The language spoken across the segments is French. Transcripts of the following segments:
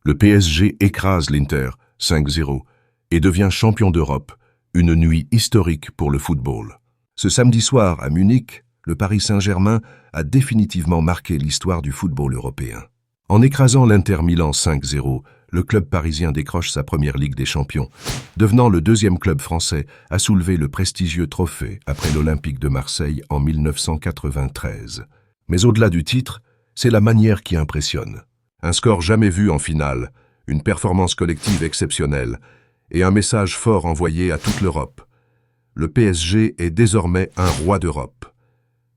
Le PSG écrase l'Inter 5-0 et devient champion d'Europe, une nuit historique pour le football. Ce samedi soir, à Munich, le Paris Saint-Germain a définitivement marqué l'histoire du football européen. En écrasant l'Inter Milan 5-0, le club parisien décroche sa première Ligue des Champions, devenant le deuxième club français à soulever le prestigieux trophée après l'Olympique de Marseille en 1993. Mais au-delà du titre, c'est la manière qui impressionne. Un score jamais vu en finale, une performance collective exceptionnelle et un message fort envoyé à toute l'Europe. Le PSG est désormais un roi d'Europe.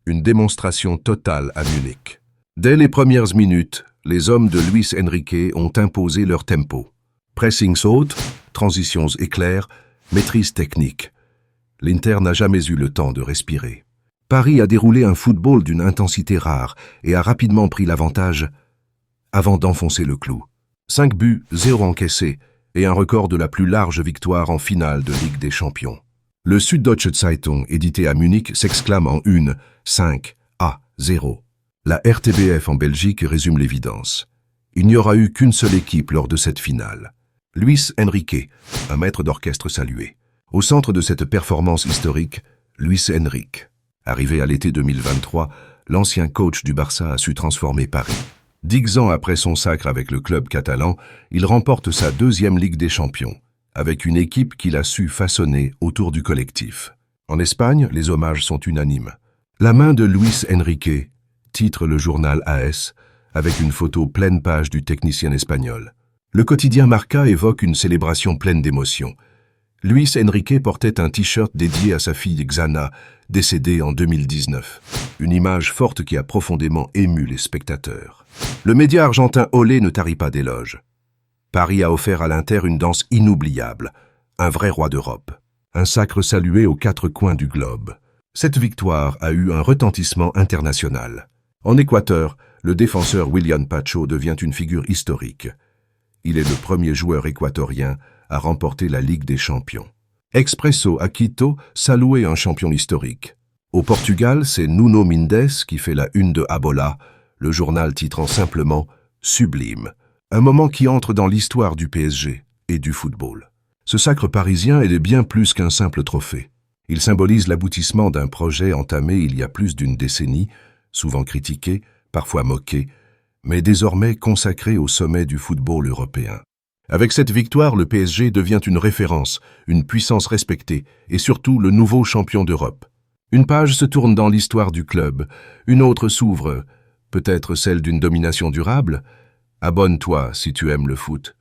Une démonstration totale à Munich. Dès les premières minutes, les hommes de Luis Enrique ont imposé leur tempo. Pressing saute, transitions éclairs, maîtrise technique. L'Inter n'a jamais eu le temps de respirer. Paris a déroulé un football d'une intensité rare et a rapidement pris l'avantage avant d'enfoncer le clou. 5 buts, 0 encaissés et un record de la plus large victoire en finale de Ligue des Champions. Le Süddeutsche Zeitung, édité à Munich, s'exclame en une 5-0. La RTBF en Belgique résume l'évidence. Il n'y aura eu qu'une seule équipe lors de cette finale. Luis Enrique, un maître d'orchestre salué. Au centre de cette performance historique, Luis Enrique. Arrivé à l'été 2023, l'ancien coach du Barça a su transformer Paris. 10 ans après son sacre avec le club catalan, il remporte sa deuxième Ligue des Champions, avec une équipe qu'il a su façonner autour du collectif. En Espagne, les hommages sont unanimes. La main de Luis Enrique, titre le journal AS, avec une photo pleine page du technicien espagnol. Le quotidien Marca évoque une célébration pleine d'émotions. Luis Enrique portait un t-shirt dédié à sa fille Xana, décédée en 2019. Une image forte qui a profondément ému les spectateurs. Le média argentin Olé ne tarit pas d'éloges. Paris a offert à l'Inter une danse inoubliable, un vrai roi d'Europe. Un sacre salué aux 4 coins du globe. Cette victoire a eu un retentissement international. En Équateur, le défenseur William Pacho devient une figure historique. Il est le premier joueur équatorien à remporter la Ligue des Champions. Expresso à Quito saluait un champion historique. Au Portugal, c'est Nuno Mendes qui fait la une de Abola, le journal titrant simplement « Sublime ». Un moment qui entre dans l'histoire du PSG et du football. Ce sacre parisien est bien plus qu'un simple trophée. Il symbolise l'aboutissement d'un projet entamé il y a plus d'une décennie, souvent critiqué, parfois moqué, mais désormais consacré au sommet du football européen. Avec cette victoire, le PSG devient une référence, une puissance respectée et surtout le nouveau champion d'Europe. Une page se tourne dans l'histoire du club, une autre s'ouvre, peut-être celle d'une domination durable. Abonne-toi si tu aimes le foot.